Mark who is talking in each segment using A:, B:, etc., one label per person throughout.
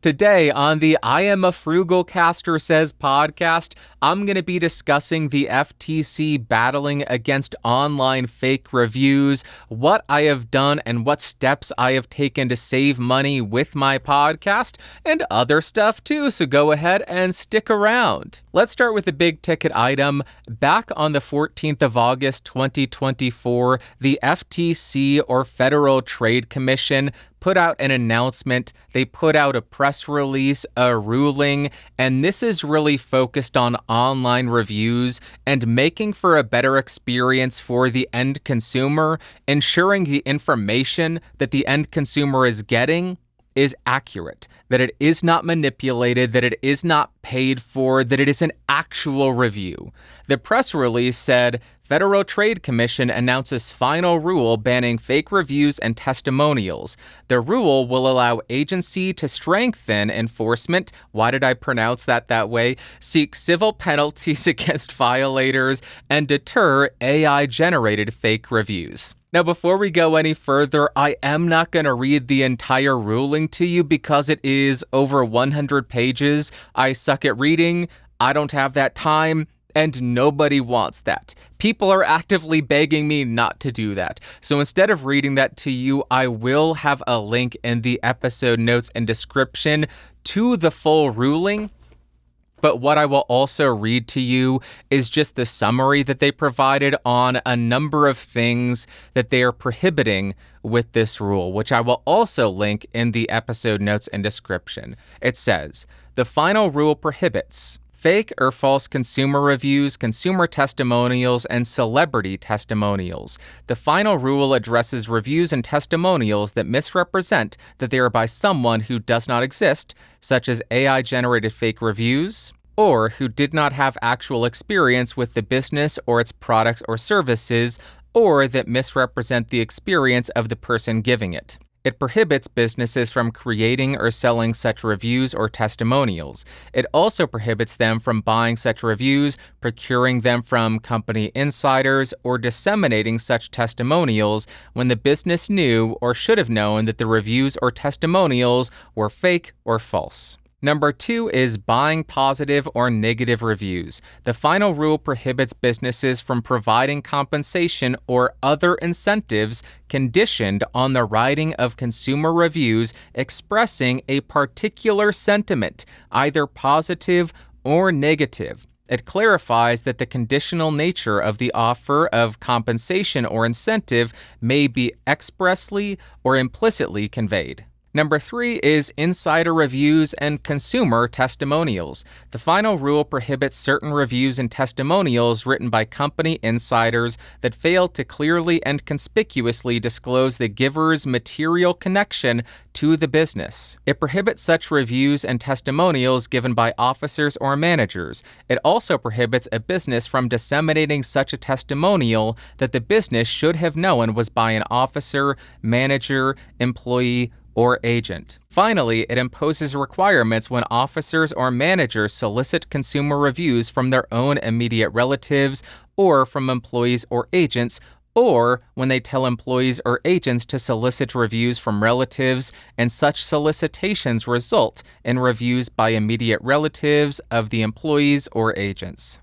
A: Today on the I Am a Frugal Caster Says podcast, I'm going to be discussing the FTC battling against online fake reviews, what I have done and what steps I have taken to save money with my podcast, and other stuff too, so go ahead and stick around. Let's start with the big ticket item. Back on the 14th of August 2024, the FTC, or Federal Trade Commission, put out an announcement. They put out a press release, a ruling, and this is really focused on online reviews and making for a better experience for the end consumer, ensuring the information that the end consumer is getting is accurate, that it is not manipulated, that it is not paid for, that it is an actual review. The press release said, Federal Trade Commission announces final rule banning fake reviews and testimonials. The rule will allow agency to strengthen enforcement, why did I pronounce that way, seek civil penalties against violators, and deter AI-generated fake reviews. Now, before we go any further, I am not going to read the entire ruling to you because it is over 100 pages. I suck at reading, I don't have that time, and nobody wants that. People are actively begging me not to do that. So instead of reading that to you, I will have a link in the episode notes and description to the full ruling. But what I will also read to you is just the summary that they provided on a number of things that they are prohibiting with this rule, which I will also link in the episode notes and description. It says, the final rule prohibits fake or false consumer reviews, consumer testimonials, and celebrity testimonials. The final rule addresses reviews and testimonials that misrepresent that they are by someone who does not exist, such as AI-generated fake reviews, or who did not have actual experience with the business or its products or services, or that misrepresent the experience of the person giving it. It prohibits businesses from creating or selling such reviews or testimonials. It also prohibits them from buying such reviews, procuring them from company insiders, or disseminating such testimonials when the business knew or should have known that the reviews or testimonials were fake or false. Number 2 is buying positive or negative reviews. The final rule prohibits businesses from providing compensation or other incentives conditioned on the writing of consumer reviews expressing a particular sentiment, either positive or negative. It clarifies that the conditional nature of the offer of compensation or incentive may be expressly or implicitly conveyed. Number 3 is insider reviews and consumer testimonials. The final rule prohibits certain reviews and testimonials written by company insiders that fail to clearly and conspicuously disclose the giver's material connection to the business. It prohibits such reviews and testimonials given by officers or managers. It also prohibits a business from disseminating such a testimonial that the business should have known was by an officer, manager, employee, or agent. Finally, it imposes requirements when officers or managers solicit consumer reviews from their own immediate relatives or from employees or agents, or when they tell employees or agents to solicit reviews from relatives, and such solicitations result in reviews by immediate relatives of the employees or agents.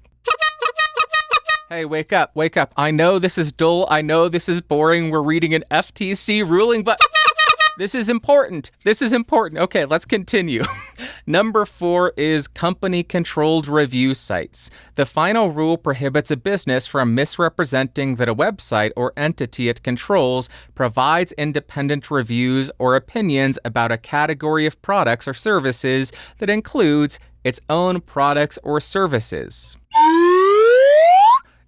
A: Hey, wake up. I know this is dull. I know this is boring. We're reading an FTC ruling, but This is important. Okay, let's continue. Number 4 is company-controlled review sites. The final rule prohibits a business from misrepresenting that a website or entity it controls provides independent reviews or opinions about a category of products or services that includes its own products or services.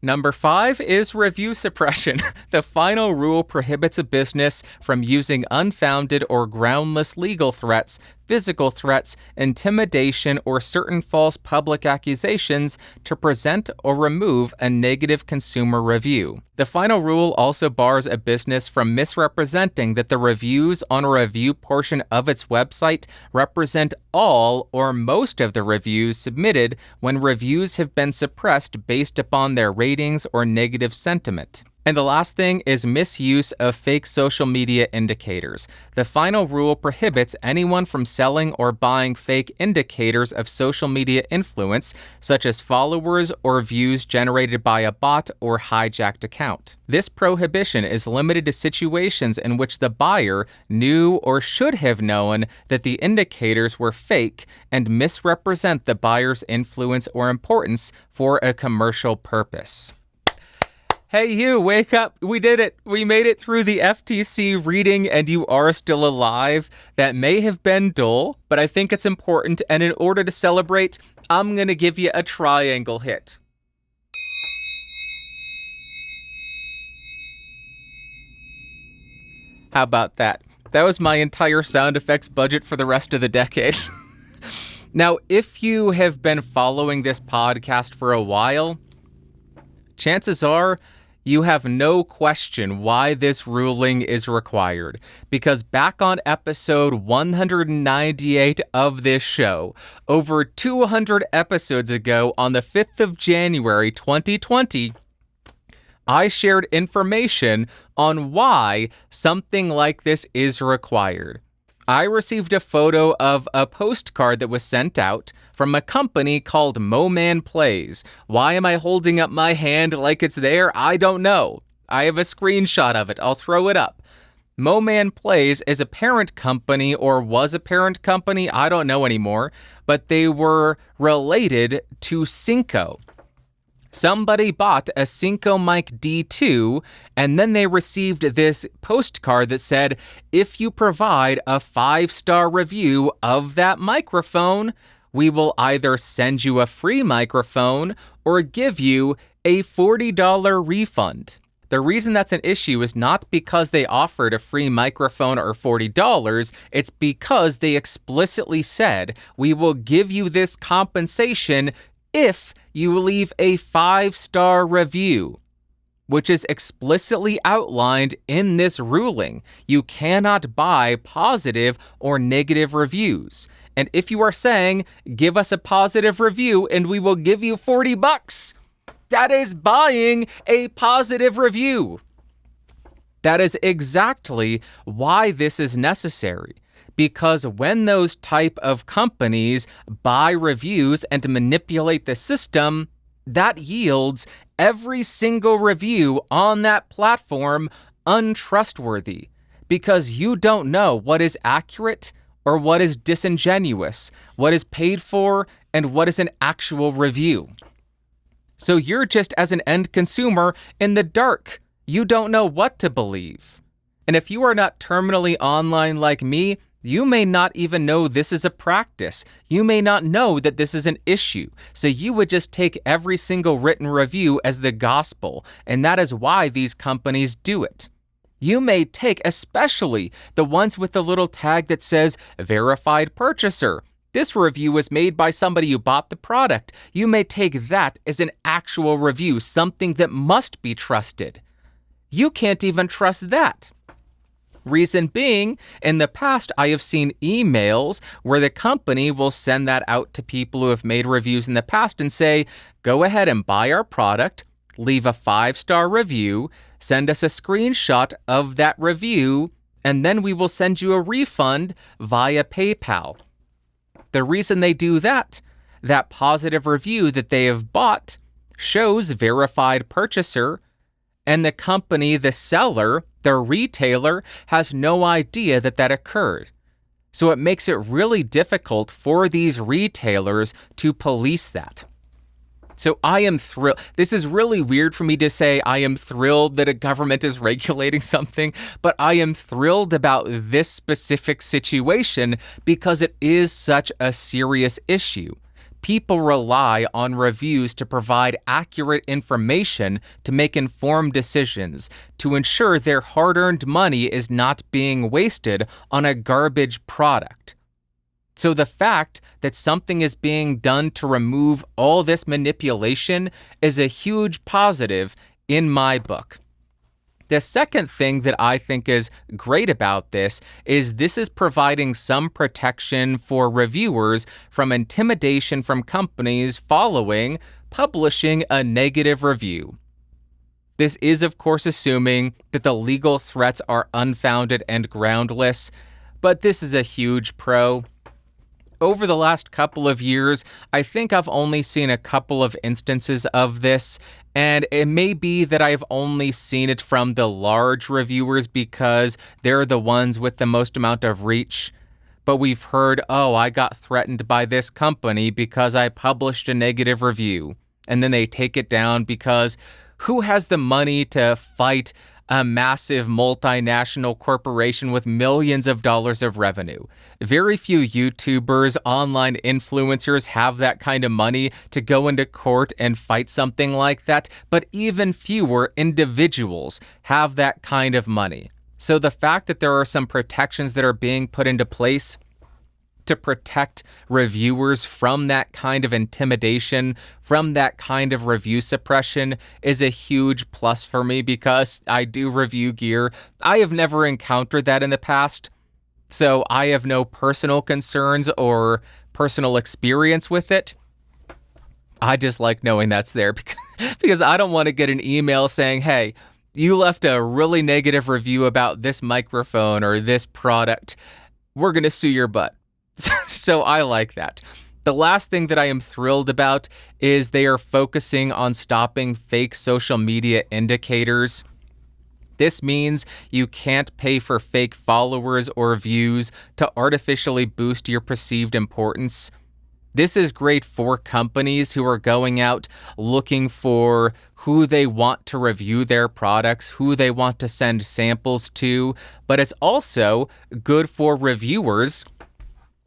A: Number 5 is review suppression. The final rule prohibits a business from using unfounded or groundless legal threats, physical threats, intimidation, or certain false public accusations to present or remove a negative consumer review. The final rule also bars a business from misrepresenting that the reviews on a review portion of its website represent all or most of the reviews submitted when reviews have been suppressed based upon their ratings or negative sentiment. And the last thing is misuse of fake social media indicators. The final rule prohibits anyone from selling or buying fake indicators of social media influence, such as followers or views generated by a bot or hijacked account. This prohibition is limited to situations in which the buyer knew or should have known that the indicators were fake and misrepresent the buyer's influence or importance for a commercial purpose. Hey, you, wake up. We did it. We made it through the FTC reading and you are still alive. That may have been dull, but I think it's important. And in order to celebrate, I'm going to give you a triangle hit. How about that? That was my entire sound effects budget for the rest of the decade. Now, if you have been following this podcast for a while, chances are you have no question why this ruling is required, because back on episode 198 of this show, over 200 episodes ago on the 5th of January 2020, I shared information on why something like this is required. I received a photo of a postcard that was sent out from a company called Moman Plays. Why am I holding up my hand like it's there? I don't know. I have a screenshot of it. I'll throw it up. Moman Plays is a parent company, or was a parent company, I don't know anymore, but they were related to Cinco. Somebody bought a Cinco Mic D2, and then they received this postcard that said, if you provide a 5-star review of that microphone, we will either send you a free microphone or give you a $40 refund. The reason that's an issue is not because they offered a free microphone or $40, it's because they explicitly said, we will give you this compensation if you leave a 5-star review, which is explicitly outlined in this ruling. You cannot buy positive or negative reviews. And if you are saying, give us a positive review and we will give you $40, that is buying a positive review. That is exactly why this is necessary. Because when those type of companies buy reviews and manipulate the system, that yields every single review on that platform untrustworthy. Because you don't know what is accurate or what is disingenuous, what is paid for, and what is an actual review. So you're just, as an end consumer, in the dark. You don't know what to believe. And if you are not terminally online like me, you may not even know this is a practice. You may not know that this is an issue. So you would just take every single written review as the gospel, and that is why these companies do it. You may take especially the ones with the little tag that says verified purchaser. This review was made by somebody who bought the product. You may take that as an actual review, something that must be trusted. You can't even trust that. Reason being, in the past, I have seen emails where the company will send that out to people who have made reviews in the past and say, go ahead and buy our product, leave a 5-star review, send us a screenshot of that review, and then we will send you a refund via PayPal. The reason they do that positive review that they have bought shows verified purchaser, and the company, the seller, the retailer, has no idea that occurred. So it makes it really difficult for these retailers to police that. So I am thrilled. This is really weird for me to say I am thrilled that a government is regulating something, but I am thrilled about this specific situation because it is such a serious issue. People rely on reviews to provide accurate information to make informed decisions, to ensure their hard-earned money is not being wasted on a garbage product. So the fact that something is being done to remove all this manipulation is a huge positive in my book. The second thing that I think is great about this is providing some protection for reviewers from intimidation from companies following publishing a negative review. This is, of course, assuming that the legal threats are unfounded and groundless, but this is a huge pro. Over the last couple of years, I think I've only seen a couple of instances of this, and it may be that I've only seen it from the large reviewers because they're the ones with the most amount of reach. But we've heard, oh, I got threatened by this company because I published a negative review. And then they take it down because who has the money to fight a massive multinational corporation with millions of dollars of revenue? Very few YouTubers, online influencers have that kind of money to go into court and fight something like that, but even fewer individuals have that kind of money. So the fact that there are some protections that are being put into place to protect reviewers from that kind of intimidation, from that kind of review suppression is a huge plus for me because I do review gear. I have never encountered that in the past, so I have no personal concerns or personal experience with it. I just like knowing that's there because I don't want to get an email saying, hey, you left a really negative review about this microphone or this product. We're going to sue your butt. So I like that. The last thing that I am thrilled about is they are focusing on stopping fake social media indicators. This means you can't pay for fake followers or views to artificially boost your perceived importance. This is great for companies who are going out looking for who they want to review their products, who they want to send samples to, but it's also good for reviewers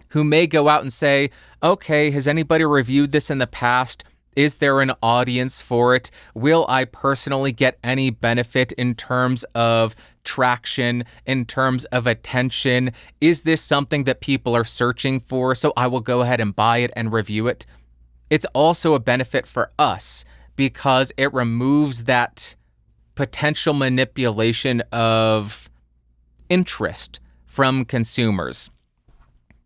A: who may go out and say, okay, has anybody reviewed this in the past? Is there an audience for it? Will I personally get any benefit in terms of traction, in terms of attention? Is this something that people are searching for? So I will go ahead and buy it and review it. It's also a benefit for us because it removes that potential manipulation of interest from consumers.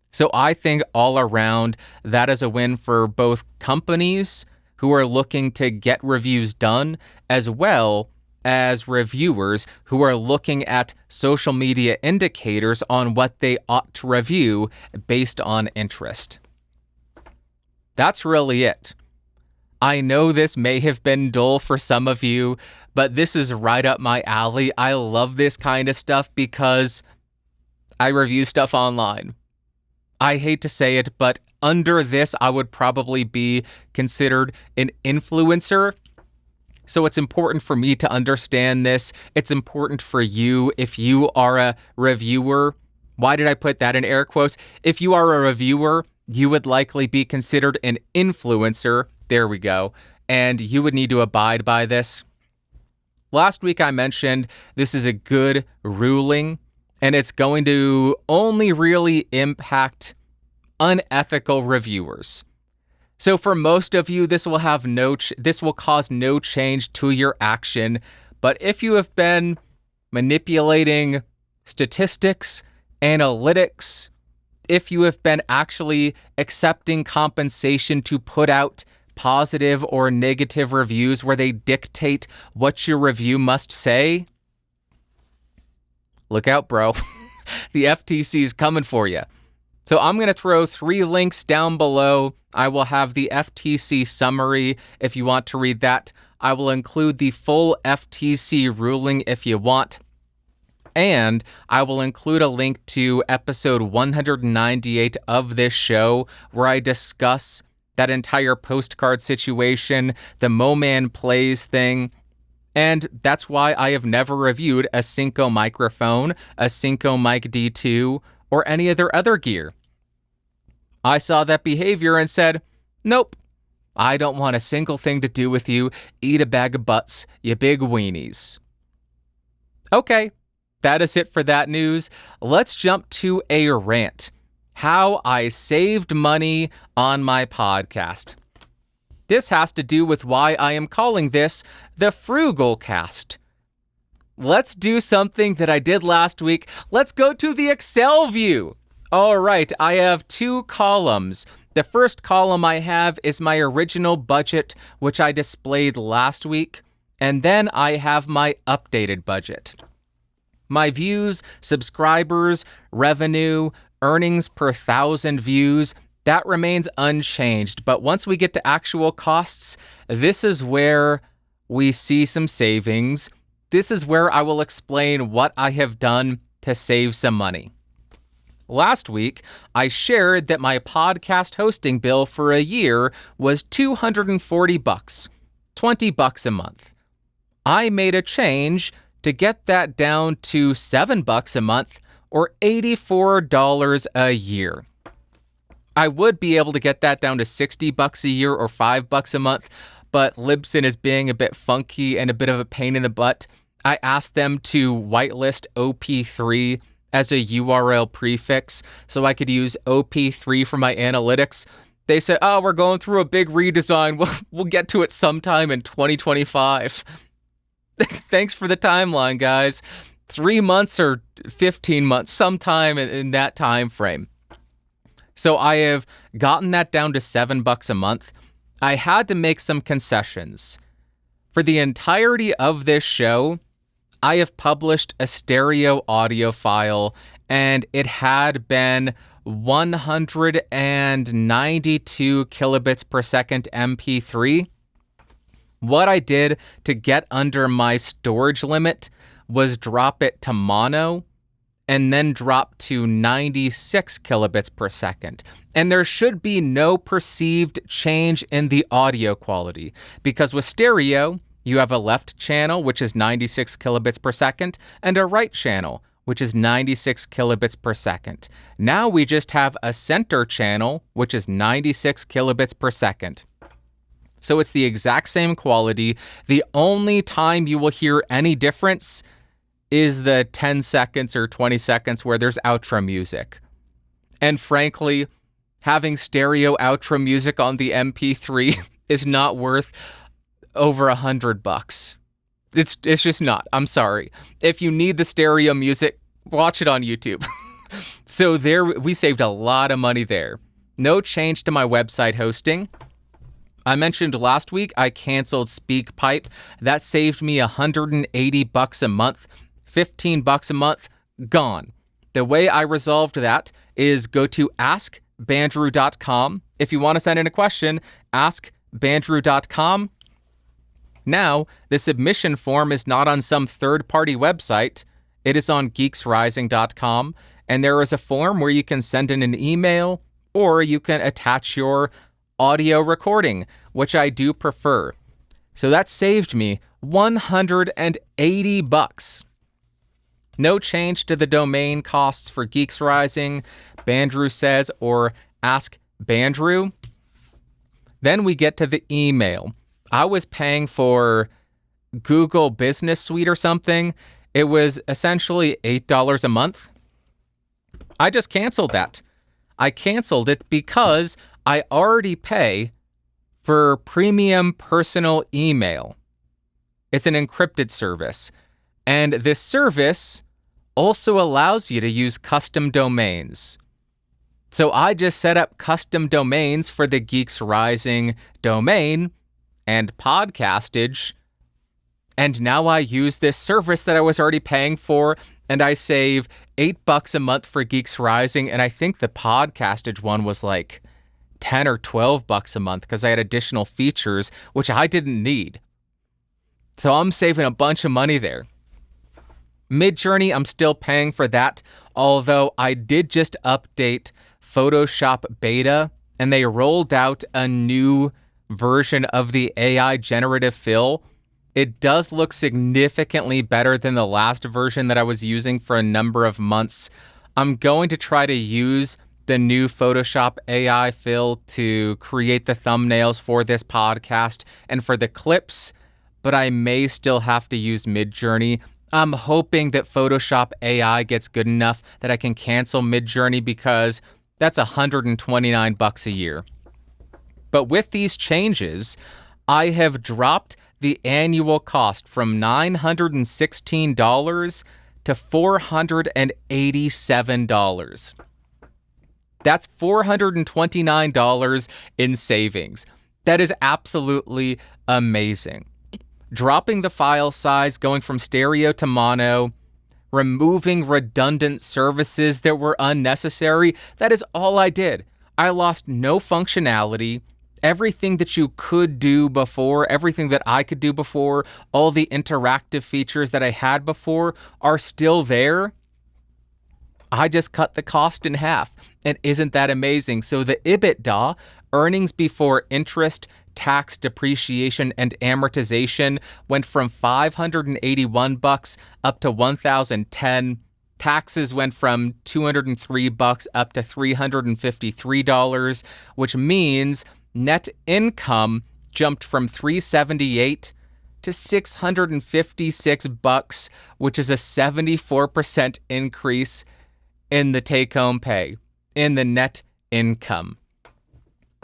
A: So I think all around that is a win for both companies who are looking to get reviews done, as well as reviewers who are looking at social media indicators on what they ought to review based on interest. That's really it. I know this may have been dull for some of you, but this is right up my alley. I love this kind of stuff because I review stuff online. I hate to say it, but under this, I would probably be considered an influencer. So it's important for me to understand this. It's important for you if you are a reviewer. Why did I put that in air quotes? If you are a reviewer, you would likely be considered an influencer. There we go. And you would need to abide by this. Last week I mentioned this is a good ruling, and it's going to only really impact unethical reviewers. So for most of you, this will cause no change to your action. But if you have been manipulating statistics, analytics, if you have been actually accepting compensation to put out positive or negative reviews where they dictate what your review must say, look out, bro. The FTC is coming for you. So I'm going to throw 3 links down below. I will have the FTC summary if you want to read that. I will include the full FTC ruling if you want. And I will include a link to episode 198 of this show where I discuss that entire postcard situation, the Moman Plays thing. And that's why I have never reviewed a Synco microphone, a Synco Mic D2, or any of their other gear. I saw that behavior and said, nope, I don't want a single thing to do with you. Eat a bag of butts, you big weenies. Okay, that is it for that news. Let's jump to a rant. How I saved money on my podcast. This has to do with why I am calling this the Frugal Cast. Let's do something that I did last week. Let's go to the Excel view. All right, I have 2 columns. The first column I have is my original budget, which I displayed last week. And then I have my updated budget. My views, subscribers, revenue, earnings per 1,000 views, that remains unchanged. But once we get to actual costs, this is where we see some savings. This is where I will explain what I have done to save some money. Last week, I shared that my podcast hosting bill for a year was $240, $20 a month. I made a change to get that down to $7 a month, or $84 a year. I would be able to get that down to $60 a year or $5 a month, but Libsyn is being a bit funky and a bit of a pain in the butt. I asked them to whitelist OP3 as a URL prefix so I could use OP3 for my analytics. They said, oh, we're going through a big redesign. We'll get to it sometime in 2025. Thanks for the timeline, guys. 3 months or 15 months, sometime in that time frame. So I have gotten that down to $7 a month. I had to make some concessions. For the entirety of this show, I have published a stereo audio file, and it had been 192 kilobits per second MP3. What I did to get under my storage limit was drop it to mono and then drop to 96 kilobits per second. And there should be no perceived change in the audio quality, because with stereo, you have a left channel, which is 96 kilobits per second, and a right channel, which is 96 kilobits per second. Now we just have a center channel, which is 96 kilobits per second. So it's the exact same quality. The only time you will hear any difference is the 10 seconds or 20 seconds where there's outro music. And frankly, having stereo outro music on the MP3 is not worth over $100. It's just not. I'm sorry. If you need the stereo music, watch it on YouTube. So there, we saved a lot of money there. No change to my website hosting. I mentioned last week I canceled SpeakPipe. That saved me $180 a month. $15 a month, gone. The way I resolved that is go to askbandrew.com. If you want to send in a question, askbandrew.com. Now, the submission form is not on some third-party website. It is on geeksrising.com, and there is a form where you can send in an email or you can attach your audio recording, which I do prefer. So that saved me $180. No change to the domain costs for Geeks Rising, Bandrew says, or Ask Bandrew. Then we get to the email. I was paying for Google Business Suite or something. It was essentially $8 a month. I just canceled that. I canceled it because I already pay for premium personal email. It's an encrypted service. And this service also allows you to use custom domains. So I just set up custom domains for the Geeks Rising domain and podcastage, and now I use this service that I was already paying for, and I save $8 a month for Geeks Rising, and I think the podcastage one was like $10 or $12 a month because I had additional features, which I didn't need. So I'm saving a bunch of money there. Midjourney, I'm still paying for that, although I did just update Photoshop Beta, and they rolled out a new version of the AI generative fill. It does look significantly better than the last version that I was using for a number of months. I'm going to try to use the new Photoshop AI fill to create the thumbnails for this podcast and for the clips, but I may still have to use Midjourney. I'm hoping that Photoshop AI gets good enough that I can cancel Midjourney because that's $129 a year. But with these changes, I have dropped the annual cost from $916 to $487. That's $429 in savings. That is absolutely amazing. Dropping the file size, going from stereo to mono, removing redundant services that were unnecessary. That is all I did. I lost no functionality. Everything that you could do before, everything that I could do before, all the interactive features that I had before are still there. I just cut the cost in half. And isn't that amazing? So the EBITDA, earnings before interest, tax, depreciation, and amortization, went from $581 up to $1,010. Taxes went from $203 up to $353, which means net income jumped from $378 to $656, which is a 74% increase in the take-home pay, in the net income.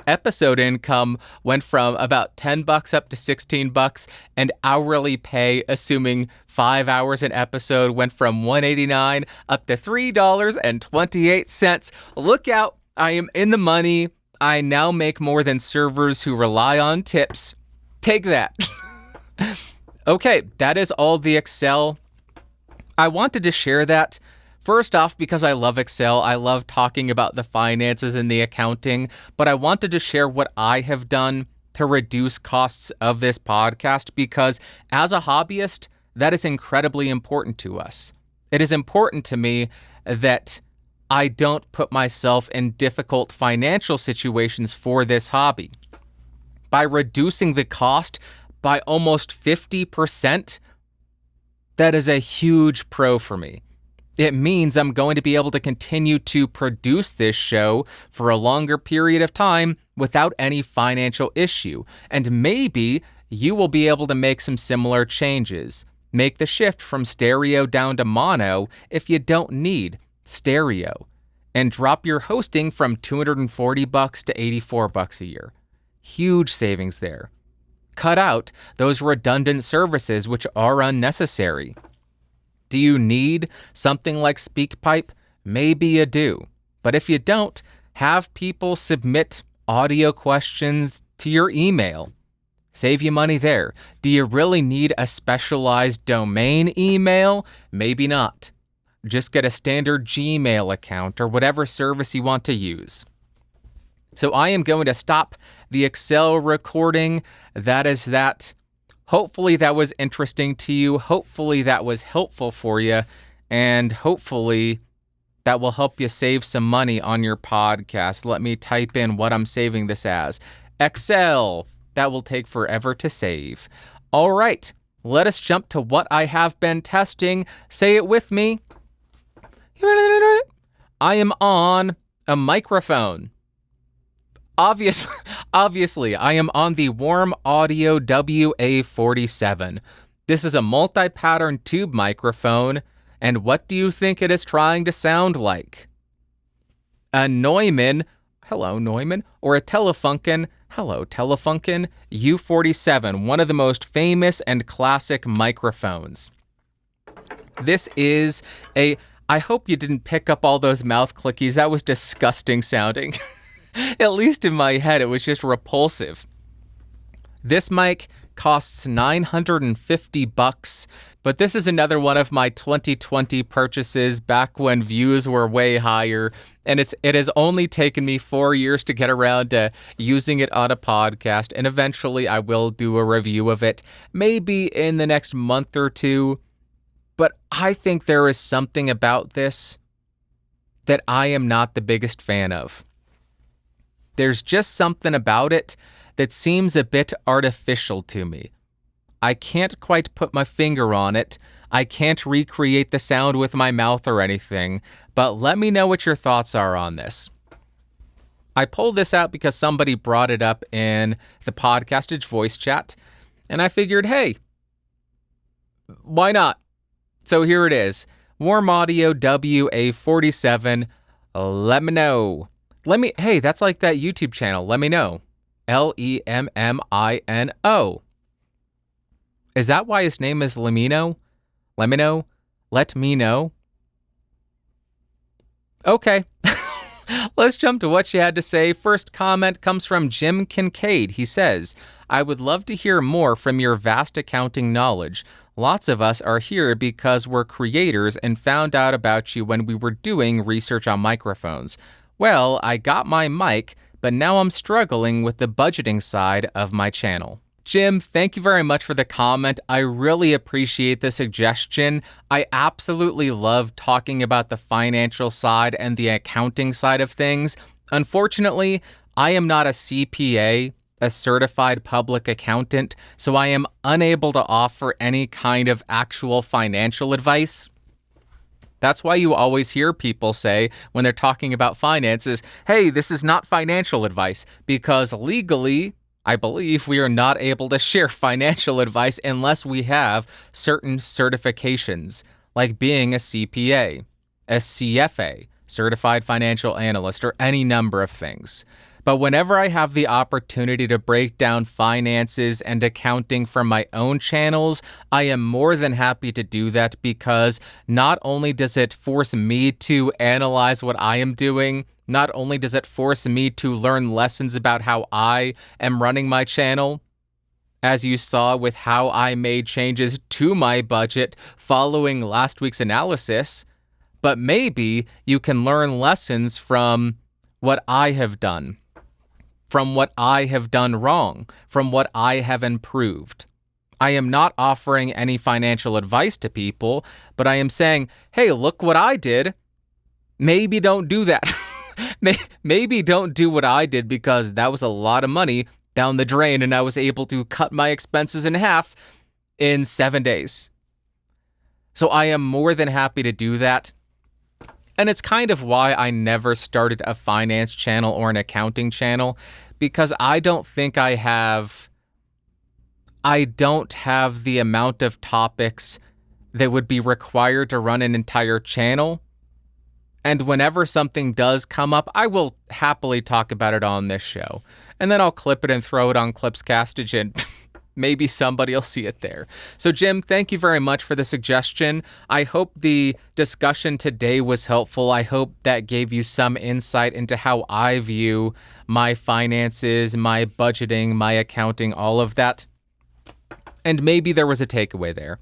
A: Episode income went from about $10 up to $16, and hourly pay, assuming 5 hours an episode, went from $1.89 up to $3.28. Look out, I am in the money. I now make more than servers who rely on tips. Take that. Okay, that is all the Excel. I wanted to share that. First off, because I love Excel, I love talking about the finances and the accounting, but I wanted to share what I have done to reduce costs of this podcast because as a hobbyist, that is incredibly important to us. It is important to me that I don't put myself in difficult financial situations for this hobby. By reducing the cost by almost 50%, that is a huge pro for me. It means I'm going to be able to continue to produce this show for a longer period of time without any financial issue. And maybe you will be able to make some similar changes. Make the shift from stereo down to mono if you don't need stereo. And drop your hosting from $240 to $84 a year. Huge savings there. Cut out those redundant services which are unnecessary. Do you need something like SpeakPipe? Maybe you do. But if you don't, have people submit audio questions to your email. Save you money there. Do you really need a specialized domain email? Maybe not. Just get a standard Gmail account or whatever service you want to use. So I am going to stop the Excel recording. That is that. Hopefully that was interesting to you. Hopefully that was helpful for you. And hopefully that will help you save some money on your podcast. Let me type in what I'm saving this as. Excel. That will take forever to save. All right. Let us jump to what I have been testing. Say it with me. I am on a microphone. Obviously, I am on the Warm Audio WA-47. This is a multi-pattern tube microphone, and what do you think it is trying to sound like? A Neumann, hello Neumann, or a Telefunken, hello Telefunken, U-47, one of the most famous and classic microphones. This is I hope you didn't pick up all those mouth clickies, that was disgusting sounding. At least in my head, it was just repulsive. This mic costs $950, but this is another one of my 2020 purchases back when views were way higher, and it has only taken me 4 years to get around to using it on a podcast, and eventually I will do a review of it, maybe in the next month or two, but I think there is something about this that I am not the biggest fan of. There's just something about it that seems a bit artificial to me. I can't quite put my finger on it. I can't recreate the sound with my mouth or anything, but let me know what your thoughts are on this. I pulled this out because somebody brought it up in the Podcastage voice chat, and I figured, hey, why not? So here it is. Warm Audio WA-47. Let me know. Hey, that's like that YouTube channel. Let me know. Lemmino. Is that why his name is Lemino? Lemino? Let me know. Okay. Let's jump to what she had to say. First comment comes from Jim Kincaid. He says, I would love to hear more from your vast accounting knowledge. Lots of us are here because we're creators and found out about you when we were doing research on microphones. Well, I got my mic, but now I'm struggling with the budgeting side of my channel. Jim, thank you very much for the comment. I really appreciate the suggestion. I absolutely love talking about the financial side and the accounting side of things. Unfortunately, I am not a CPA, a certified public accountant, so I am unable to offer any kind of actual financial advice. That's why you always hear people say when they're talking about finances, hey, this is not financial advice, because legally, I believe we are not able to share financial advice unless we have certain certifications, like being a CPA, a CFA, Certified Financial Analyst, or any number of things. But whenever I have the opportunity to break down finances and accounting for my own channels, I am more than happy to do that because not only does it force me to analyze what I am doing, not only does it force me to learn lessons about how I am running my channel, as you saw with how I made changes to my budget following last week's analysis, but maybe you can learn lessons from what I have done, from what I have done wrong, from what I have improved. I am not offering any financial advice to people, but I am saying, hey, look what I did. Maybe don't do that. Maybe don't do what I did because that was a lot of money down the drain and I was able to cut my expenses in half in 7 days. So I am more than happy to do that. And it's kind of why I never started a finance channel or an accounting channel, because I don't have the amount of topics that would be required to run an entire channel. And whenever something does come up, I will happily talk about it on this show. And then I'll clip it and throw it on Clipscastage and maybe somebody will see it there. So Jim, thank you very much for the suggestion. I hope the discussion today was helpful. I hope that gave you some insight into how I view my finances, my budgeting, my accounting, all of that. And maybe there was a takeaway there.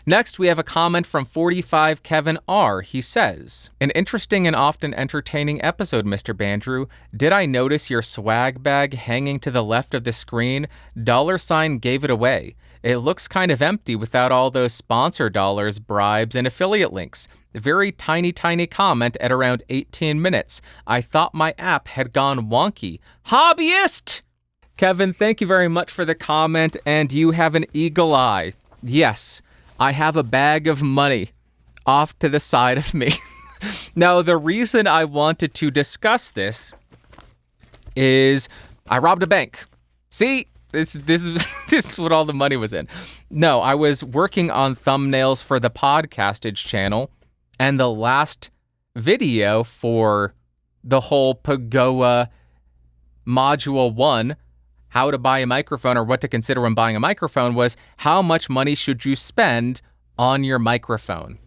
A: Next, we have a comment from 45 Kevin R. He says, an interesting and often entertaining episode, Mr. Bandrew. Did I notice your swag bag hanging to the left of the screen? $sign gave it away. It looks kind of empty without all those sponsor dollars, bribes, and affiliate links. Very tiny comment at around 18 minutes. I thought my app had gone wonky. Hobbyist! Kevin, thank you very much for the comment, and you have an eagle eye. Yes. I have a bag of money off to the side of me. Now, the reason I wanted to discuss this is I robbed a bank. See, this is what all the money was in. No, I was working on thumbnails for the Podcastage channel, and the last video for the whole Pagoa Module 1, how to buy a microphone or what to consider when buying a microphone, was how much money should you spend on your microphone.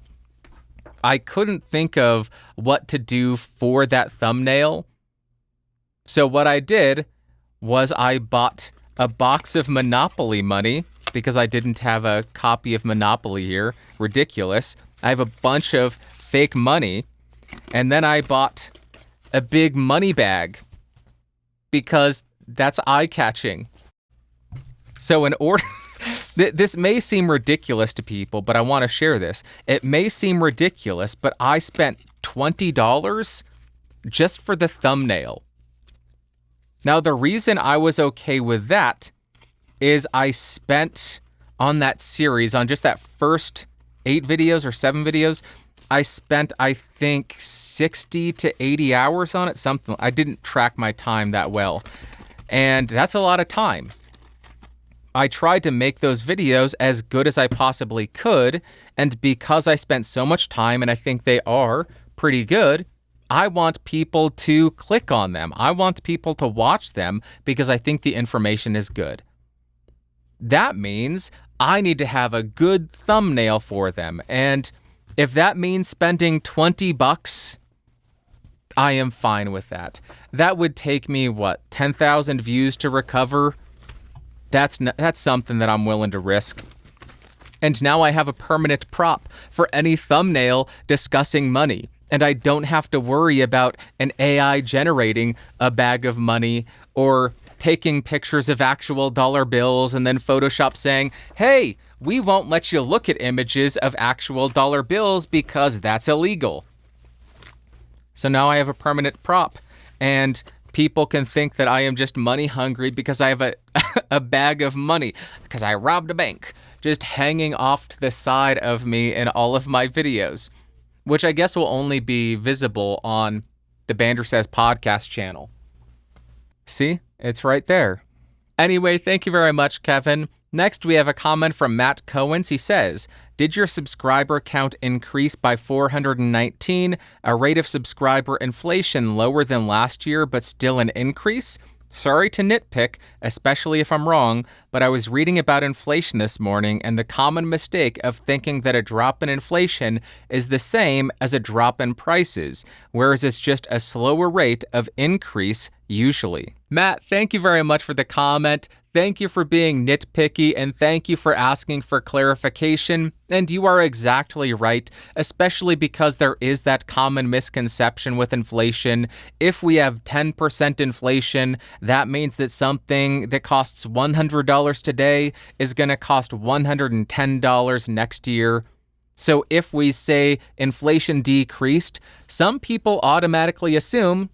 A: I couldn't think of what to do for that thumbnail. So what I did was I bought a box of Monopoly money because I didn't have a copy of Monopoly here. Ridiculous. I have a bunch of fake money. And then I bought a big money bag because that's eye-catching. So in order... this may seem ridiculous to people, but I want to share this. It may seem ridiculous, but I spent $20 just for the thumbnail. Now, the reason I was okay with that is I spent on that series, on just that first 8 videos or 7 videos, I spent, I think, 60 to 80 hours on it. Something. I didn't track my time that well. And that's a lot of time. I tried to make those videos as good as I possibly could, and because I spent so much time, and I think they are pretty good, I want people to click on them. I want people to watch them because I think the information is good. That means I need to have a good thumbnail for them, and if that means spending $20 I am fine with that. That would take me, 10,000 views to recover? That's something that I'm willing to risk. And now I have a permanent prop for any thumbnail discussing money. And I don't have to worry about an AI generating a bag of money or taking pictures of actual dollar bills and then Photoshop saying, hey, we won't let you look at images of actual dollar bills because that's illegal. So now I have a permanent prop, and people can think that I am just money hungry because I have a bag of money because I robbed a bank just hanging off to the side of me in all of my videos, which I guess will only be visible on the Bandrew Says podcast channel. See, it's right there. Anyway, thank you very much, Kevin. Next, we have a comment from Matt Cohens. He says, did your subscriber count increase by 419, a rate of subscriber inflation lower than last year, but still an increase? Sorry to nitpick, especially if I'm wrong, but I was reading about inflation this morning and the common mistake of thinking that a drop in inflation is the same as a drop in prices, whereas it's just a slower rate of increase usually. Matt, thank you very much for the comment. Thank you for being nitpicky, and thank you for asking for clarification. And you are exactly right, especially because there is that common misconception with inflation. If we have 10% inflation, that means that something that costs $100 today is going to cost $110 next year. So if we say inflation decreased, some people automatically assume,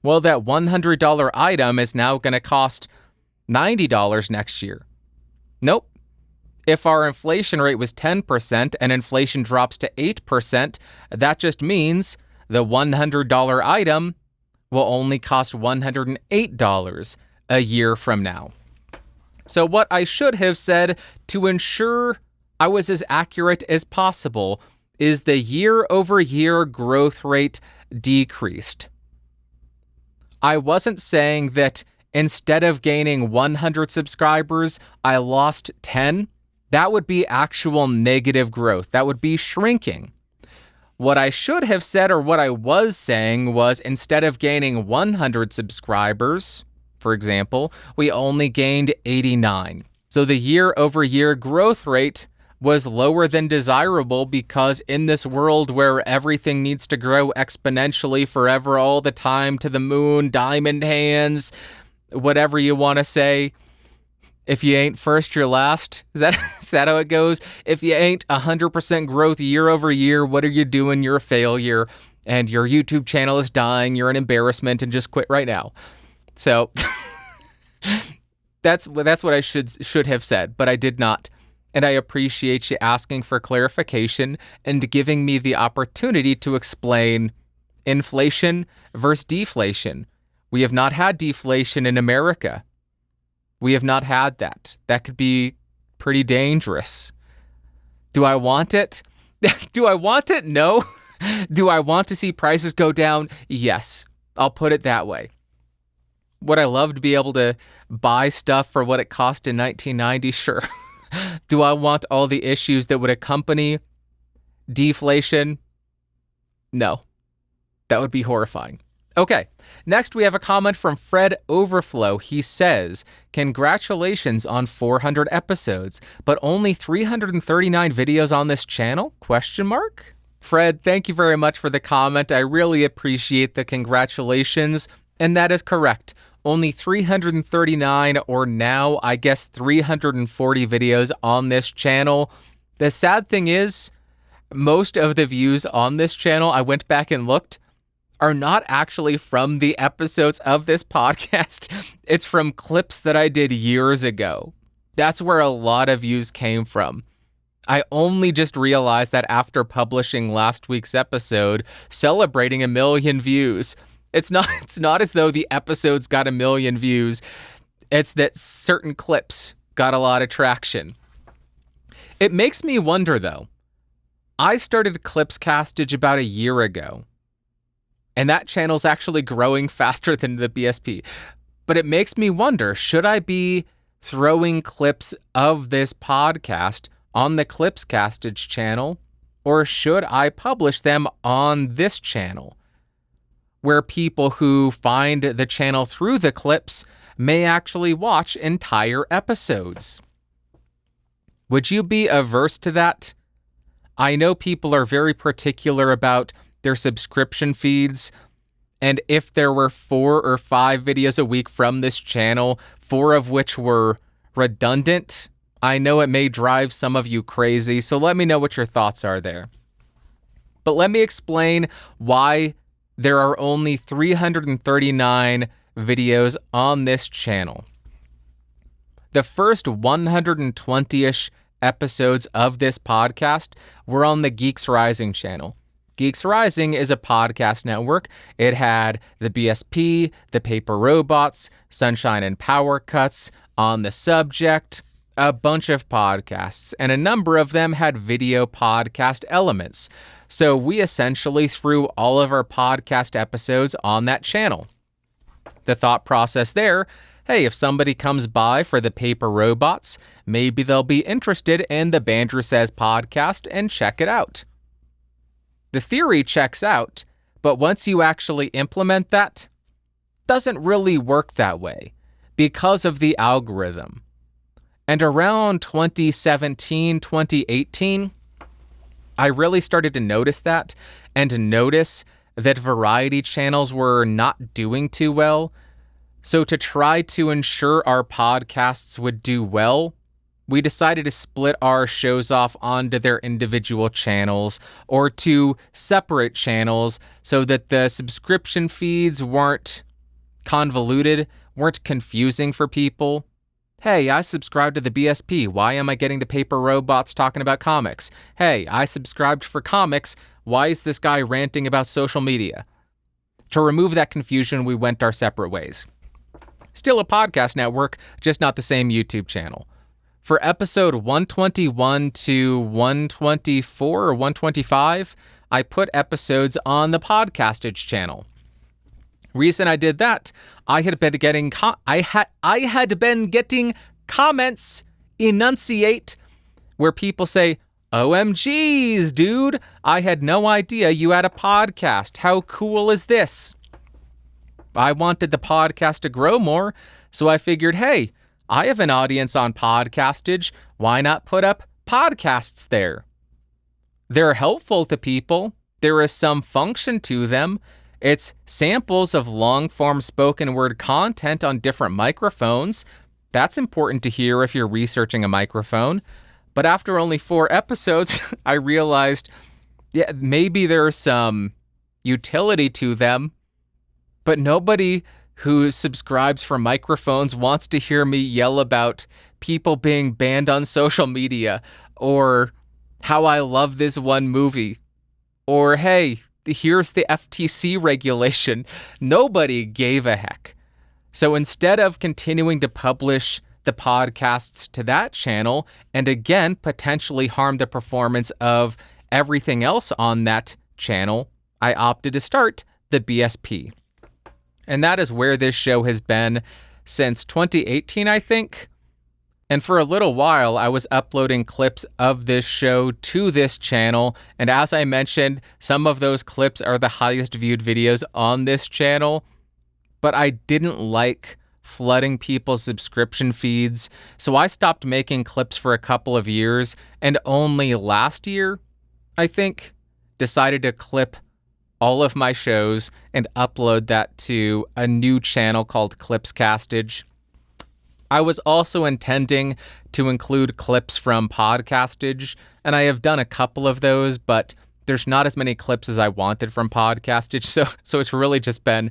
A: well, that $100 item is now going to cost $90 next year. Nope. If our inflation rate was 10% and inflation drops to 8%, that just means the $100 item will only cost $108 a year from now. So what I should have said to ensure I was as accurate as possible is the year-over-year growth rate decreased. I wasn't saying that instead of gaining 100 subscribers, I lost 10. That would be actual negative growth. That would be shrinking. What I should have said, or what I was saying, was instead of gaining 100 subscribers, for example, we only gained 89. So the year-over-year growth rate was lower than desirable because in this world where everything needs to grow exponentially forever all the time to the moon, diamond hands, whatever you want to say, if you ain't first, you're last. Is that how it goes? If you ain't 100% growth year over year, what are you doing? You're a failure, and your YouTube channel is dying. You're an embarrassment, and just quit right now. So that's what I should have said, but I did not. And I appreciate you asking for clarification and giving me the opportunity to explain inflation versus deflation. We have not had deflation in America. We have not had that. That could be pretty dangerous. Do I want it? Do I want it? No. Do I want to see prices go down? Yes. I'll put it that way. Would I love to be able to buy stuff for what it cost in 1990? Sure. Do I want all the issues that would accompany deflation? No. That would be horrifying. Okay, next we have a comment from Fred Overflow. He says, congratulations on 400 episodes, but only 339 videos on this channel? ? Fred, thank you very much for the comment. I really appreciate the congratulations, and that is correct. Only 339, or now, I guess, 340 videos on this channel. The sad thing is, most of the views on this channel, I went back and looked, are not actually from the episodes of this podcast. It's from clips that I did years ago. That's where a lot of views came from. I only just realized that after publishing last week's episode, celebrating 1 million views. It's not as though the episodes got 1 million views. It's that certain clips got a lot of traction. It makes me wonder, though. I started Clips Castage about a year ago, and that channel's actually growing faster than the BSP. But it makes me wonder, should I be throwing clips of this podcast on the Clips Castage channel, or should I publish them on this channel? where people who find the channel through the clips may actually watch entire episodes. Would you be averse to that? I know people are very particular about their subscription feeds, and if there were 4 or 5 videos a week from this channel, 4 of which were redundant, I know it may drive some of you crazy, so let me know what your thoughts are there. But let me explain why there are only 339 videos on this channel. The first 120-ish episodes of this podcast were on the Geeks Rising channel. Geeks Rising is a podcast network. It had the BSP, the Paper Robots, Sunshine and Power Cuts, On the Subject, a bunch of podcasts, and a number of them had video podcast elements. So we essentially threw all of our podcast episodes on that channel. The thought process there, hey, if somebody comes by for the Paper Robots, maybe they'll be interested in the Bandrew Says podcast and check it out. The theory checks out, but once you actually implement that, doesn't really work that way because of the algorithm. And around 2017, 2018, I really started to notice that and notice that variety channels were not doing too well. So to try to ensure our podcasts would do well, we decided to split our shows off onto their individual channels or to separate channels so that the subscription feeds weren't convoluted, weren't confusing for people. Hey, I subscribed to the BSP. Why am I getting the Paper Robots talking about comics? Hey, I subscribed for comics. Why is this guy ranting about social media? To remove that confusion, we went our separate ways. Still a podcast network, just not the same YouTube channel. For episode 121 to 124 or 125, I put episodes on the Podcastage channel. Reason I did that, I had been getting comments enunciate where people say, OMGs, dude, I had no idea you had a podcast. How cool is this? I wanted the podcast to grow more, so I figured, hey, I have an audience on Podcastage. Why not put up podcasts there? They're helpful to people. There is some function to them. It's samples of long-form spoken word content on different microphones. That's important to hear if you're researching a microphone. But after only 4 episodes, I realized, yeah, maybe there's some utility to them, but nobody who subscribes for microphones wants to hear me yell about people being banned on social media, or how I love this one movie, or hey, here's the FTC regulation. Nobody gave a heck. So instead of continuing to publish the podcasts to that channel, and again, potentially harm the performance of everything else on that channel, I opted to start the BSP. And that is where this show has been since 2018, I think. And for a little while, I was uploading clips of this show to this channel. And as I mentioned, some of those clips are the highest viewed videos on this channel. But I didn't like flooding people's subscription feeds, so I stopped making clips for a couple of years, and only last year, I think, decided to clip all of my shows and upload that to a new channel called Clipscastage. I was also intending to include clips from Podcastage, and I have done a couple of those, but there's not as many clips as I wanted from Podcastage, so it's really just been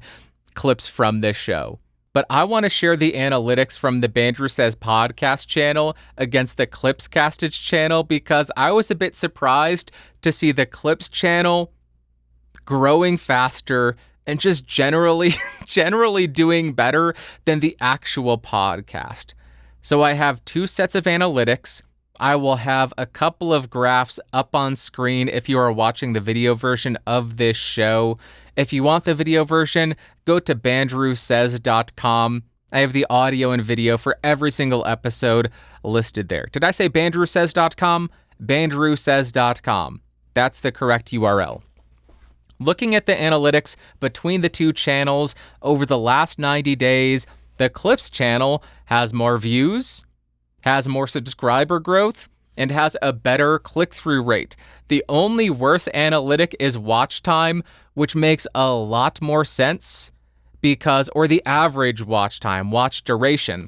A: clips from this show. But I want to share the analytics from the Bandrew Says podcast channel against the Clipscastage channel because I was a bit surprised to see the Clips channel growing faster and just generally doing better than the actual podcast. So I have 2 sets of analytics. I will have a couple of graphs up on screen if you are watching the video version of this show. If you want the video version, go to bandrewsays.com. I have the audio and video for every single episode listed there. Did I say bandrewsays.com? Bandrewsays.com. That's the correct URL. Looking at the analytics between the two channels over the last 90 days, the Clips channel has more views, has more subscriber growth, and has a better click-through rate. The only worse analytic is watch time, which makes a lot more sense or the average watch time, watch duration,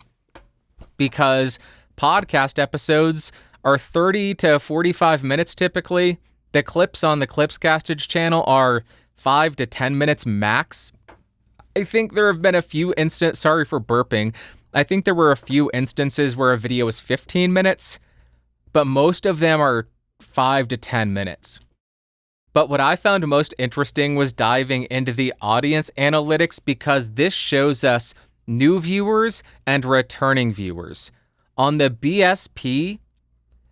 A: because podcast episodes are 30 to 45 minutes typically. The clips on the Clipscastage channel are 5 to 10 minutes max. I think there have been a few sorry for burping. I think there were a few instances where a video was 15 minutes, but most of them are 5 to 10 minutes. But what I found most interesting was diving into the audience analytics, because this shows us new viewers and returning viewers. On the BSP,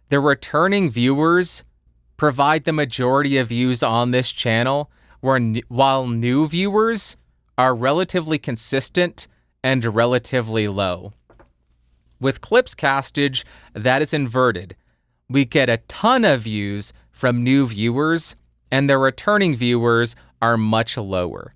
A: the returning viewers provide the majority of views on this channel, while new viewers are relatively consistent and relatively low. With Clipscastage, that is inverted. We get a ton of views from new viewers, and the returning viewers are much lower.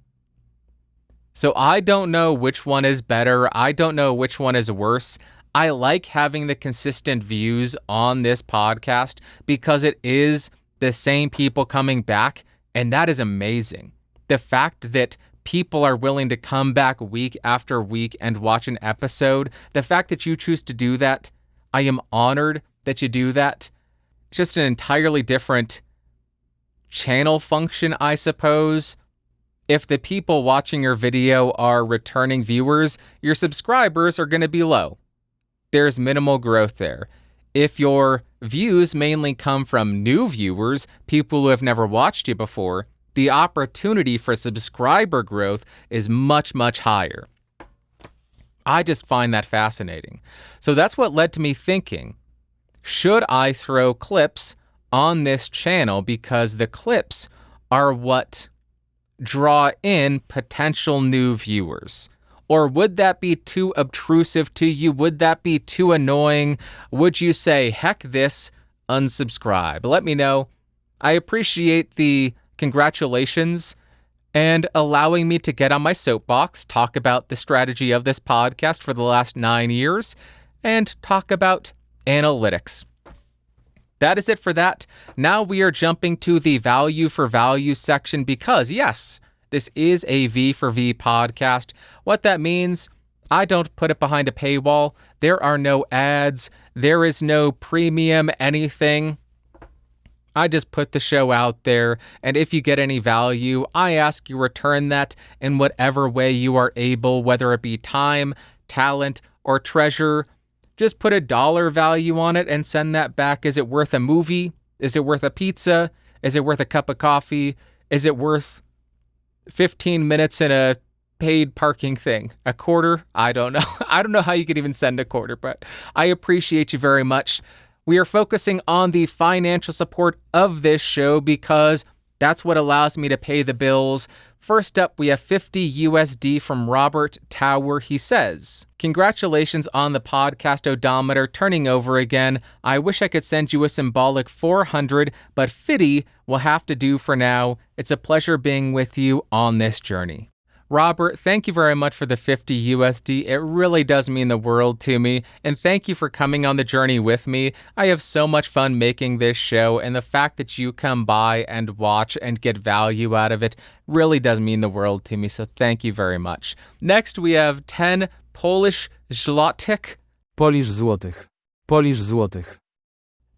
A: So I don't know which one is better. I don't know which one is worse. I like having the consistent views on this podcast because it is the same people coming back, and that is amazing. The fact that people are willing to come back week after week and watch an episode, the fact that you choose to do that, I am honored that you do that. It's just an entirely different channel function, I suppose. If the people watching your video are returning viewers, your subscribers are going to be low. There's minimal growth there. If your views mainly come from new viewers, people who have never watched you before, the opportunity for subscriber growth is much, much higher. I just find that fascinating. So that's what led to me thinking, should I throw clips on this channel, because the clips are what draw in potential new viewers? Or would that be too obtrusive to you? Would that be too annoying? Would you say, heck this, unsubscribe? Let me know. I appreciate the congratulations and allowing me to get on my soapbox, talk about the strategy of this podcast for the last 9 years, and talk about analytics. That is it for that. Now we are jumping to the value for value section because, yes, this is a V for V podcast. What that means, I don't put it behind a paywall. There are no ads. There is no premium anything. I just put the show out there, and if you get any value, I ask you return that in whatever way you are able, whether it be time, talent, or treasure. Just put a dollar value on it and send that back. Is it worth a movie? Is it worth a pizza? Is it worth a cup of coffee? Is it worth 15 minutes in a paid parking thing? A quarter? I don't know. I don't know how you could even send a quarter, but I appreciate you very much. We are focusing on the financial support of this show because that's what allows me to pay the bills. First up, we have $50 USD from Robert Tower. He says, "Congratulations on the podcast odometer turning over again. I wish I could send you a symbolic 400, but 50 will have to do for now. It's a pleasure being with you on this journey." Robert, thank you very much for the $50 USD. It really does mean the world to me, and thank you for coming on the journey with me. I have so much fun making this show, and the fact that you come by and watch and get value out of it really does mean the world to me, so thank you very much. Next, we have 10 Polish złotych.
B: Polish złotych. Polish złotych.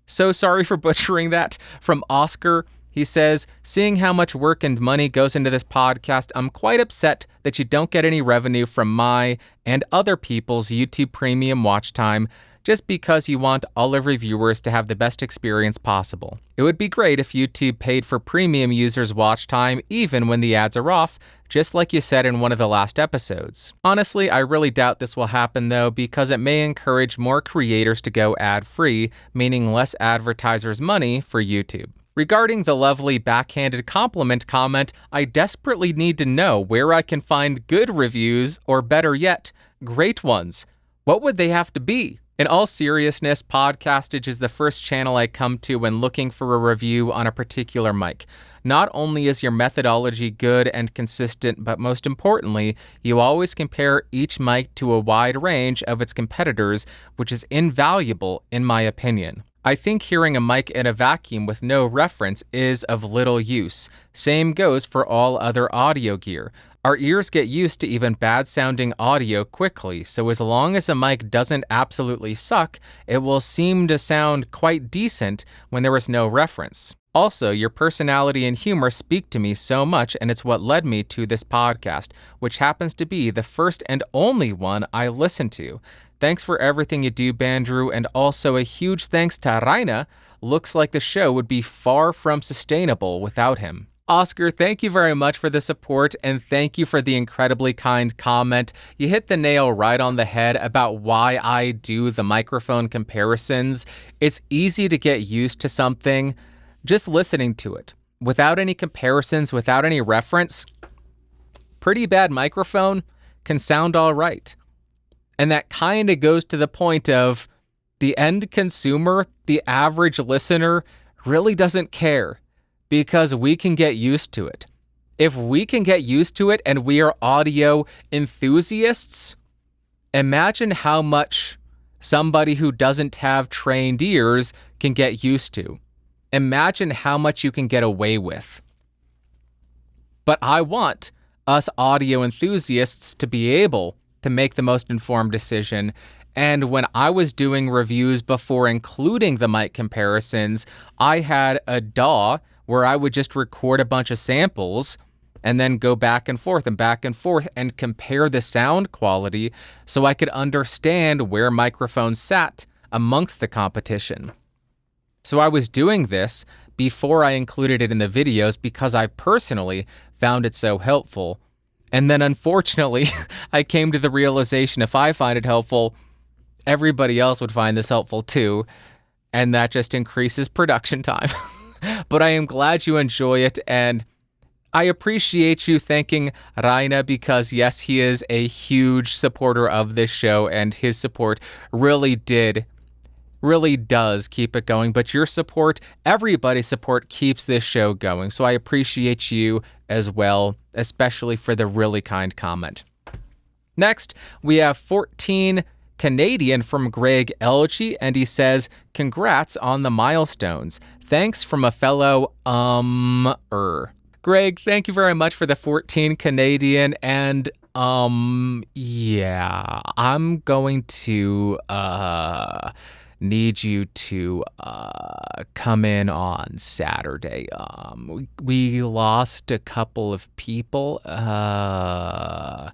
A: So sorry for butchering that. From Oscar. He says, "Seeing how much work and money goes into this podcast, I'm quite upset that you don't get any revenue from my and other people's YouTube Premium watch time just because you want all of your viewers to have the best experience possible. It would be great if YouTube paid for premium users' watch time even when the ads are off, just like you said in one of the last episodes. Honestly, I really doubt this will happen though, because it may encourage more creators to go ad-free, meaning less advertisers' money for YouTube. Regarding the lovely backhanded compliment comment, I desperately need to know where I can find good reviews, or better yet, great ones. What would they have to be? In all seriousness, Podcastage is the first channel I come to when looking for a review on a particular mic. Not only is your methodology good and consistent, but most importantly, you always compare each mic to a wide range of its competitors, which is invaluable in my opinion. I think hearing a mic in a vacuum with no reference is of little use. Same goes for all other audio gear. Our ears get used to even bad-sounding audio quickly, so as long as a mic doesn't absolutely suck, it will seem to sound quite decent when there is no reference. Also, your personality and humor speak to me so much, and it's what led me to this podcast, which happens to be the first and only one I listen to. Thanks for everything you do, Bandrew, and also a huge thanks to Raina. Looks like the show would be far from sustainable without him. Oscar, thank you very much for the support, and thank you for the incredibly kind comment. You hit the nail right on the head about why I do the microphone comparisons. It's easy to get used to something just listening to it. Without any comparisons, without any reference, pretty bad microphone can sound all right. And that kind of goes to the point of the end consumer, the average listener, really doesn't care because we can get used to it. If we can get used to it and we are audio enthusiasts, imagine how much somebody who doesn't have trained ears can get used to. Imagine how much you can get away with. But I want us audio enthusiasts to be able to make the most informed decision. And when I was doing reviews before including the mic comparisons, I had a DAW where I would just record a bunch of samples and then go back and forth and compare the sound quality so I could understand where microphones sat amongst the competition. So I was doing this before I included it in the videos because I personally found it so helpful. And then unfortunately, I came to the realization if I find it helpful, everybody else would find this helpful too. And that just increases production time. But I am glad you enjoy it. And I appreciate you thanking Raina because yes, he is a huge supporter of this show and his support really does keep it going. But your support, everybody's support keeps this show going. So I appreciate you as well, especially for the really kind comment. Next, we have 14 Canadian from Greg Elgie, and he says, congrats on the milestones. Thanks from a fellow Greg, thank you very much for the 14 Canadian, and yeah, I'm going to need you to come in on Saturday. We lost a couple of people, and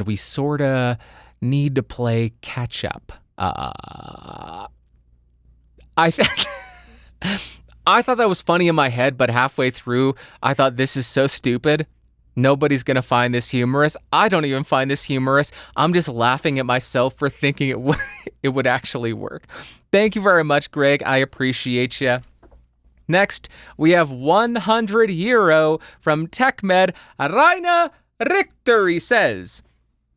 A: we sort of need to play catch up. I thought that was funny in my head, but halfway through, I thought this is so stupid. Nobody's going to find this humorous. I don't even find this humorous. I'm just laughing at myself for thinking it would actually work. Thank you very much, Greg. I appreciate you. Next, we have 100 euro from TechMed. Raina Richter, he says,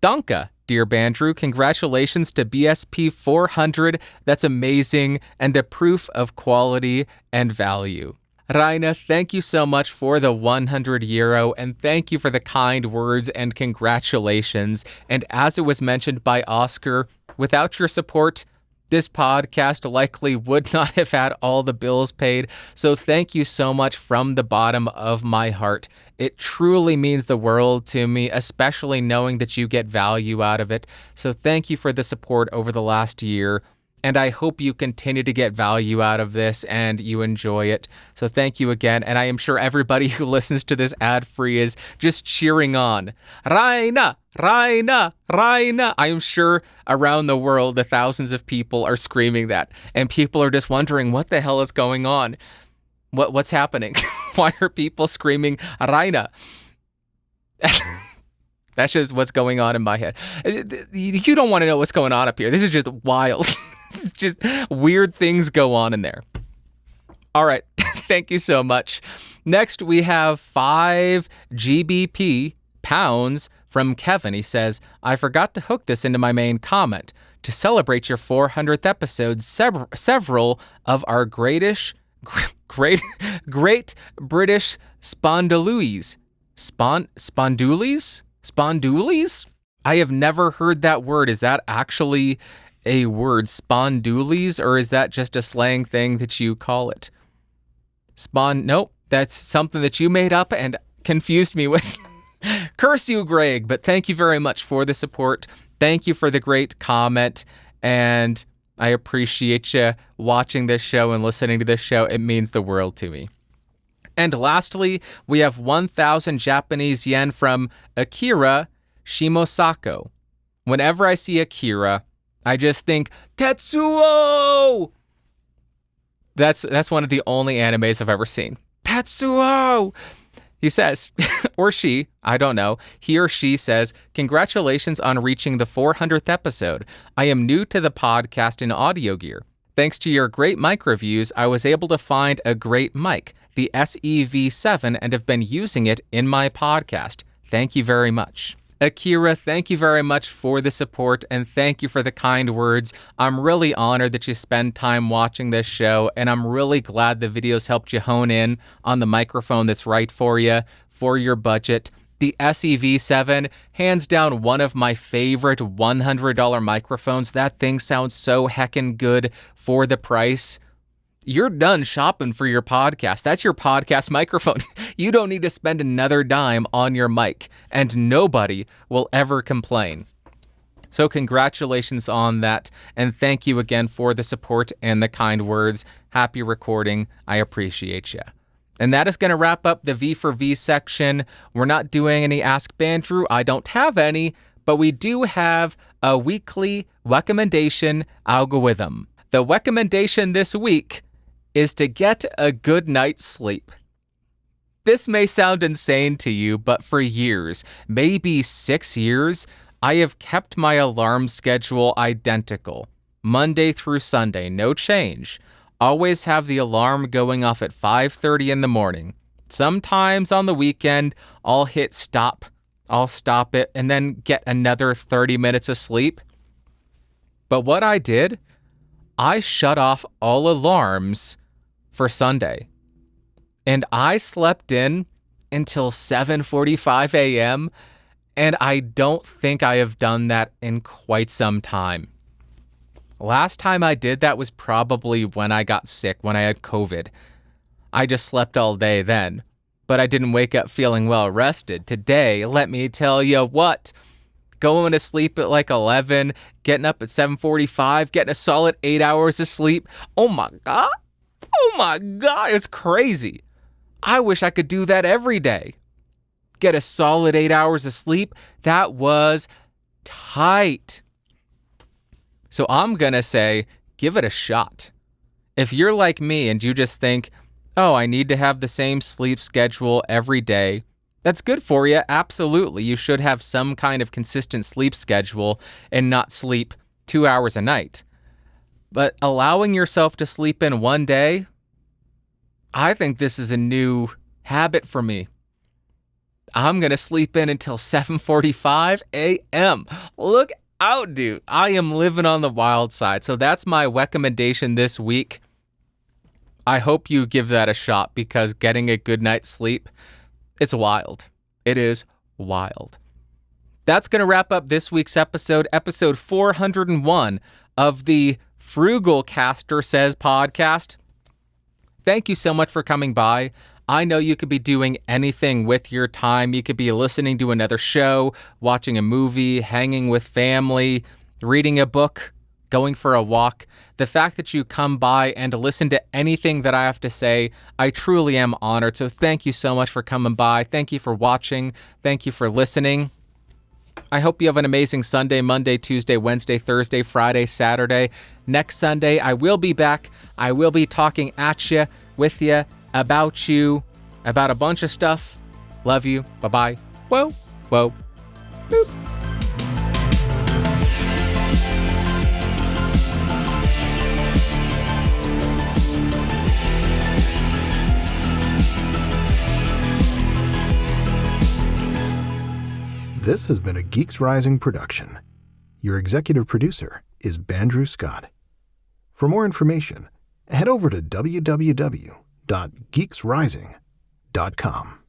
A: Danke, dear Bandrew. Congratulations to BSP-401. That's amazing and a proof of quality and value. Raina, thank you so much for the 100 euro and thank you for the kind words and congratulations. And as it was mentioned by Oscar, without your support, this podcast likely would not have had all the bills paid. So thank you so much from the bottom of my heart. It truly means the world to me, especially knowing that you get value out of it. So thank you for the support over the last year. And I hope you continue to get value out of this and you enjoy it. So thank you again. And I am sure everybody who listens to this ad-free is just cheering on. Raina, Raina, Raina. I am sure around the world, the thousands of people are screaming that. And people are just wondering, what the hell is going on? What's happening? Why are people screaming Raina? That's just what's going on in my head. You don't want to know what's going on up here. This is just wild. This is just weird things go on in there. All right. Thank you so much. Next, we have 5 GBP pounds from Kevin. He says, I forgot to hook this into my main comment. To celebrate your 400th episode, several of our greatest Great British Spondulies. Spondulies? I have never heard that word. Is that actually a word, spondulies, or is that just a slang thing that you call it? Nope, that's something that you made up and confused me with. Curse you, Greg, but thank you very much for the support. Thank you for the great comment, and I appreciate you watching this show and listening to this show. It means the world to me. And lastly, we have 1,000 Japanese yen from Akira Shimosako. Whenever I see Akira, I just think, Tetsuo! That's one of the only animes I've ever seen. Tetsuo! He says, or she, I don't know, he or she says, congratulations on reaching the 400th episode. I am new to the podcast in audio gear. Thanks to your great mic reviews, I was able to find a great mic, the SEV7, and have been using it in my podcast. Thank you very much. Akira, thank you very much for the support, and thank you for the kind words. I'm really honored that you spend time watching this show, and I'm really glad the videos helped you hone in on the microphone that's right for you, for your budget. The SEV7, hands down one of my favorite $100 microphones. That thing sounds so heckin' good for the price. You're done shopping for your podcast. That's your podcast microphone. You don't need to spend another dime on your mic, and nobody will ever complain. So congratulations on that, and thank you again for the support and the kind words. Happy recording. I appreciate you. And that is going to wrap up the V for V section. We're not doing any Ask Bandrew. I don't have any, but we do have a weekly recommendation algorithm. The recommendation this week is to get a good night's sleep. This may sound insane to you, but for years, maybe 6 years, I have kept my alarm schedule identical. Monday through Sunday, no change. Always have the alarm going off at 5:30 in the morning. Sometimes on the weekend, I'll hit stop. I'll stop it and then get another 30 minutes of sleep. But what I did, I shut off all alarms for Sunday. And I slept in until 7:45 a.m., and I don't think I have done that in quite some time. Last time I did that was probably when I got sick, when I had COVID. I just slept all day then, but I didn't wake up feeling well rested. Today, let me tell you what, going to sleep at like 11, getting up at 7:45, getting a solid 8 hours of sleep. Oh my God, it's crazy. I wish I could do that every day. Get a solid 8 hours of sleep. That was tight. So I'm going to say, give it a shot. If you're like me and you just think, oh, I need to have the same sleep schedule every day, that's good for you. Absolutely. You should have some kind of consistent sleep schedule and not sleep 2 hours a night. But allowing yourself to sleep in one day, I think this is a new habit for me. I'm going to sleep in until 7:45 a.m. Look out, dude. I am living on the wild side. So that's my recommendation this week. I hope you give that a shot because getting a good night's sleep, it's wild. It is wild. That's going to wrap up this week's episode 401 of the Frugal Caster Says podcast. Thank you so much for coming by. I know you could be doing anything with your time. You could be listening to another show, watching a movie, hanging with family, reading a book, going for a walk. The fact that you come by and listen to anything that I have to say, I truly am honored. So thank you so much for coming by. Thank you for watching. Thank you for listening. I hope you have an amazing Sunday, Monday, Tuesday, Wednesday, Thursday, Friday, Saturday. Next Sunday, I will be back. I will be talking at you, with you, about you, about a bunch of stuff. Love you. Bye-bye. Whoa, whoa, boop.
C: This has been a Geeks Rising production. Your executive producer is Bandrew Scott. For more information, head over to www.geeksrising.com. www.geeksrising.com.